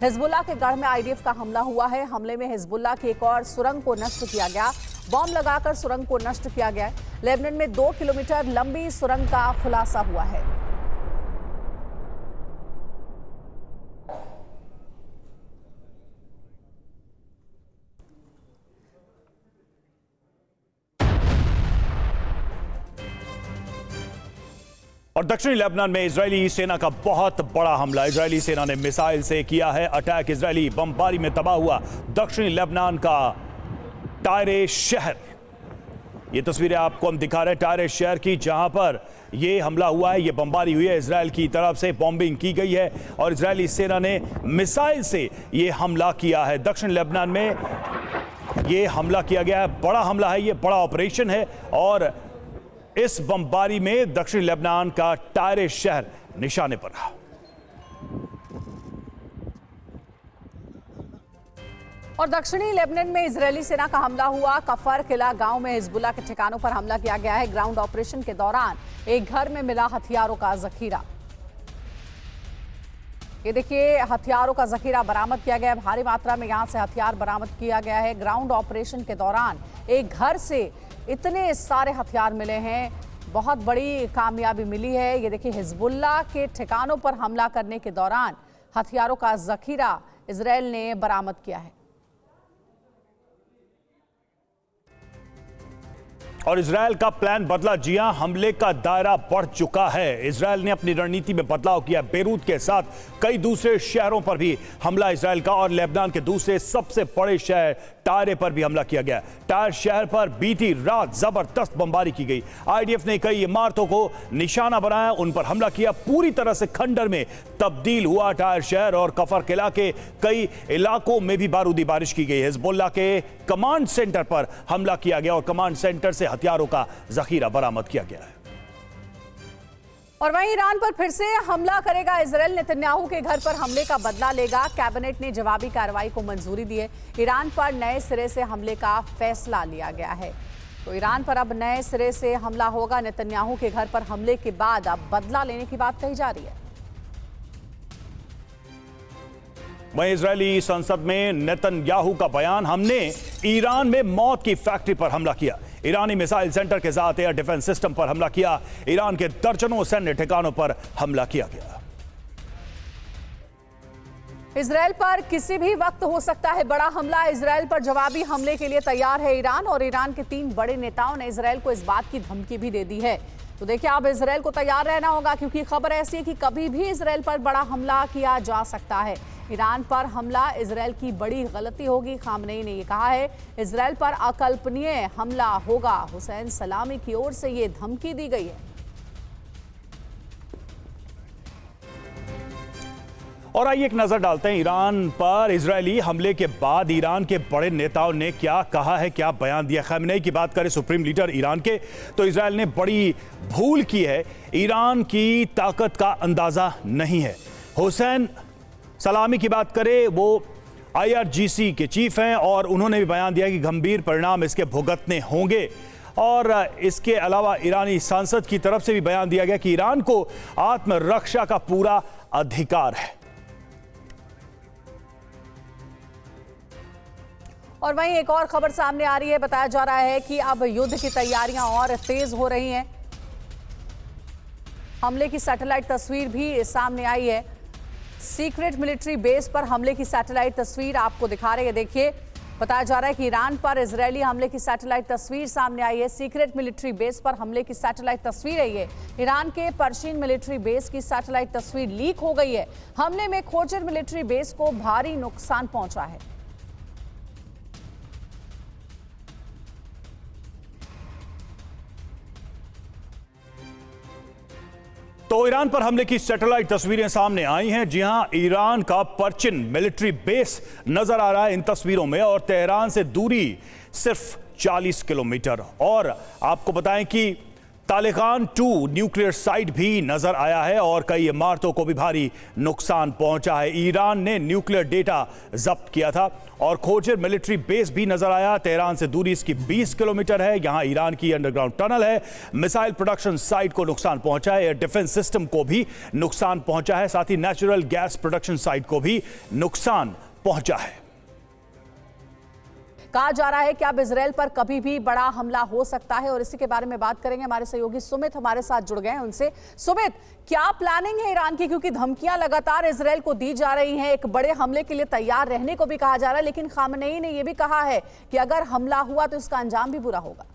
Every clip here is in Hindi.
हिजबुल्लाह के गढ़ में आईडीएफ का हमला हुआ है। हमले में हिजबुल्लाह की एक और सुरंग को नष्ट किया गया। बॉम्ब लगाकर सुरंग को नष्ट किया गया। लेबनान में 2 किलोमीटर लंबी सुरंग का खुलासा हुआ है। और दक्षिणी लेबनान में इजरायली सेना का बहुत बड़ा हमला। इजरायली सेना ने मिसाइल से किया है अटैक। इजरायली बमबारी में तबाह हुआ दक्षिणी लेबनान का टायरे शहर। ये तस्वीरें आपको हम दिखा रहे हैं टायरे शहर की, जहां पर ये हमला हुआ है, ये बमबारी हुई है। इजरायल की तरफ से बॉम्बिंग की गई है और इजरायली सेना ने मिसाइल से ये हमला किया है। दक्षिण लेबनान में ये हमला किया गया है। बड़ा हमला है, ये बड़ा ऑपरेशन है और इस बमबारी में दक्षिण लेबनान का टायरे शहर निशाने पर रहा। और दक्षिणी लेबनान में इजरायली सेना का हमला हुआ। कफर किला गांव में हिजबुल्लाह के ठिकानों पर हमला किया गया है। ग्राउंड ऑपरेशन के दौरान एक घर में मिला हथियारों का जखीरा। ये देखिए, हथियारों का जखीरा बरामद किया गया है। भारी मात्रा में यहां से हथियार बरामद किया गया है। ग्राउंड ऑपरेशन के दौरान एक घर से इतने सारे हथियार मिले हैं, बहुत बड़ी कामयाबी मिली है। ये देखिए, हिजबुल्लाह के ठिकानों पर हमला करने के दौरान हथियारों का जखीरा इजरायल ने बरामद किया है। और इजरायल का प्लान बदला। जी हां, हमले का दायरा बढ़ चुका है। इजरायल ने अपनी रणनीति में बदलाव किया। बेरूत के साथ कई दूसरे शहरों पर भी हमला इजरायल का, और लेबनान के दूसरे सबसे बड़े शहर टायरे पर भी हमला किया गया। टायर शहर पर बीती रात जबरदस्त बमबारी की गई। आईडीएफ ने कई इमारतों को निशाना बनाया, उन पर हमला किया। पूरी तरह से खंडर में तब्दील हुआ टायर शहर, और कफर किला के कई इलाकों में भी बारूदी बारिश की गई। हिजबुल्लाह के कमांड सेंटर पर हमला किया गया और कमांड सेंटर से हथियारों का जखीरा बरामद किया गया है। और वहीं ईरान पर फिर से हमला करेगा इजरायल। नेतन्याहू के घर पर हमले का बदला लेगा। कैबिनेट ने जवाबी कार्रवाई को मंजूरी दी है। ईरान पर नए सिरे से हमले का फैसला लिया गया है। तो ईरान पर अब नए सिरे से हमला होगा। नेतन्याहू के घर पर हमले के बाद अब बदला लेने की बात कही जा रही है। वहीं इजरायली संसद में नेतन्याहू का बयान, हमने ईरान में मौत की फैक्ट्री पर हमला किया। ईरानी मिसाइल सेंटर के साथ एयर डिफेंस सिस्टम पर हमला किया। ईरान के दर्जनों सैन्य ठिकानों पर हमला किया गया। इजरायल पर किसी भी वक्त हो सकता है बड़ा हमला। इजरायल पर जवाबी हमले के लिए तैयार है ईरान, और ईरान के 3 बड़े नेताओं ने इजरायल को इस बात की धमकी भी दे दी है। तो देखिए, अब इजरायल को तैयार रहना होगा, क्योंकि खबर ऐसी है कि कभी भी इजरायल पर बड़ा हमला किया जा सकता है। ईरान पर हमला इजरायल की बड़ी गलती होगी। खामनेई ने यह कहा है, इजरायल पर अकल्पनीय हमला होगा। हुसैन सलामी की ओर से यह धमकी दी गई है। और आइए एक नजर डालते हैं ईरान पर इजरायली हमले के बाद ईरान के बड़े नेताओं ने क्या कहा है, क्या बयान दिया। खामनेई की बात करें, सुप्रीम लीडर ईरान के, तो इजरायल ने बड़ी भूल की है। ईरान की ताकत का अंदाजा नहीं है। हुसैन सलामी की बात करें, वो IRGC के चीफ हैं और उन्होंने भी बयान दिया कि गंभीर परिणाम इसके भुगतने होंगे। और इसके अलावा ईरानी सांसद की तरफ से भी बयान दिया गया कि ईरान को आत्मरक्षा का पूरा अधिकार है। और वहीं एक और खबर सामने आ रही है। बताया जा रहा है कि अब युद्ध की तैयारियां और तेज हो रही हैं। हमले की सैटेलाइट तस्वीर भी सामने आई है। सीक्रेट मिलिट्री बेस पर हमले की सैटेलाइट तस्वीर आपको दिखा रहे हैं। देखिए, बताया जा रहा है कि ईरान पर इजरायली हमले की सैटेलाइट तस्वीर सामने आई है। सीक्रेट मिलिट्री बेस पर हमले की सैटेलाइट तस्वीर है ये। ईरान के पर्शियन मिलिट्री बेस की सैटेलाइट तस्वीर लीक हो गई है। हमले में खोजर मिलिट्री बेस को भारी नुकसान पहुंचा है। तो ईरान पर हमले की सैटेलाइट तस्वीरें सामने आई हैं। जी हां, ईरान का पर्चिन मिलिट्री बेस नजर आ रहा है इन तस्वीरों में, और तेहरान से दूरी सिर्फ 40 किलोमीटर। और आपको बताएं कि तालिकान 2 न्यूक्लियर साइट भी नजर आया है और कई इमारतों को भी भारी नुकसान पहुंचा है। ईरान ने न्यूक्लियर डेटा जब्त किया था और खोजर मिलिट्री बेस भी नजर आया। तेहरान से दूरी इसकी 20 किलोमीटर है। यहां ईरान की अंडरग्राउंड टनल है। मिसाइल प्रोडक्शन साइट को नुकसान पहुंचा है। एयर डिफेंस सिस्टम को भी नुकसान पहुंचा है। साथ ही नेचुरल गैस प्रोडक्शन साइट को भी नुकसान पहुंचा है। कहा जा रहा है कि अब इजराइल पर कभी भी बड़ा हमला हो सकता है और इसी के बारे में बात करेंगे। हमारे सहयोगी सुमित हमारे साथ जुड़ गए हैं। उनसे सुमित, क्या प्लानिंग है ईरान की, क्योंकि धमकियां लगातार इजराइल को दी जा रही हैं, एक बड़े हमले के लिए तैयार रहने को भी कहा जा रहा है, लेकिन खामनेई ने यह भी कहा है कि अगर हमला हुआ तो इसका अंजाम भी बुरा होगा।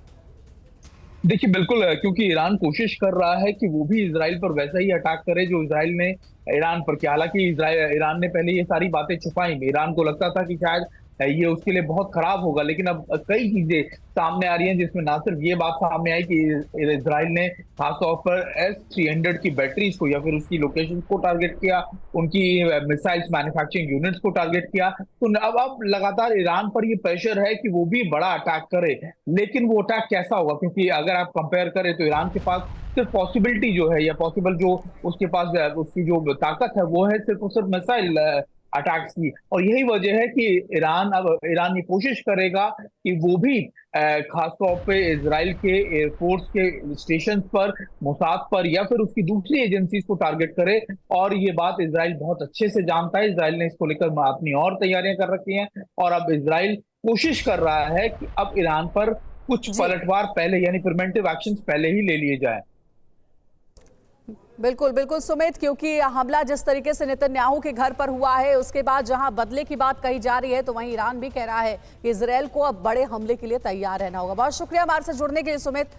देखिए बिल्कुल, क्योंकि ईरान कोशिश कर रहा है कि वो भी इजराइल पर वैसा ही अटैक करे जो इजराइल ने ईरान पर किया। हालांकि ईरान ने पहले ये सारी बातें छुपाई। ईरान को लगता था कि शायद ये उसके लिए बहुत खराब होगा, लेकिन अब कई चीजें सामने आ रही हैं जिसमें ना सिर्फ ये बात सामने आई कि इजराइल ने खासतौर पर S-300 की बैटरीज को या फिर उसकी लोकेशन को टारगेट किया, उनकी मिसाइल्स मैन्युफैक्चरिंग यूनिट्स को टारगेट किया। तो अब लगातार ईरान पर ये प्रेशर है कि वो भी बड़ा अटैक करे, लेकिन वो अटैक कैसा होगा? क्योंकि अगर आप कंपेयर करें तो ईरान के पास सिर्फ पॉसिबिलिटी जो है या पॉसिबल जो उसके पास उसकी जो ताकत है वो है सिर्फ और सिर्फ मिसाइल अटैक्स की। और यही वजह है कि ईरान ये कोशिश करेगा कि वो भी खासतौर पे इजराइल के एयरफोर्स के स्टेशन पर, मोसाद पर या फिर उसकी दूसरी एजेंसीज को टारगेट करे। और ये बात इजराइल बहुत अच्छे से जानता है। इजराइल ने इसको लेकर अपनी और तैयारियां कर रखी हैं और अब इजराइल कोशिश कर रहा है कि अब ईरान पर कुछ पलटवार पहले यानी प्रिवेंटिव एक्शन पहले ही ले लिए जाए। बिल्कुल बिल्कुल सुमित, क्योंकि हमला जिस तरीके से नेतन्याहू के घर पर हुआ है, उसके बाद जहां बदले की बात कही जा रही है, तो वहीं ईरान भी कह रहा है कि इजराइल को अब बड़े हमले के लिए तैयार रहना होगा। बहुत शुक्रिया हमारे साथ जुड़ने के लिए सुमित।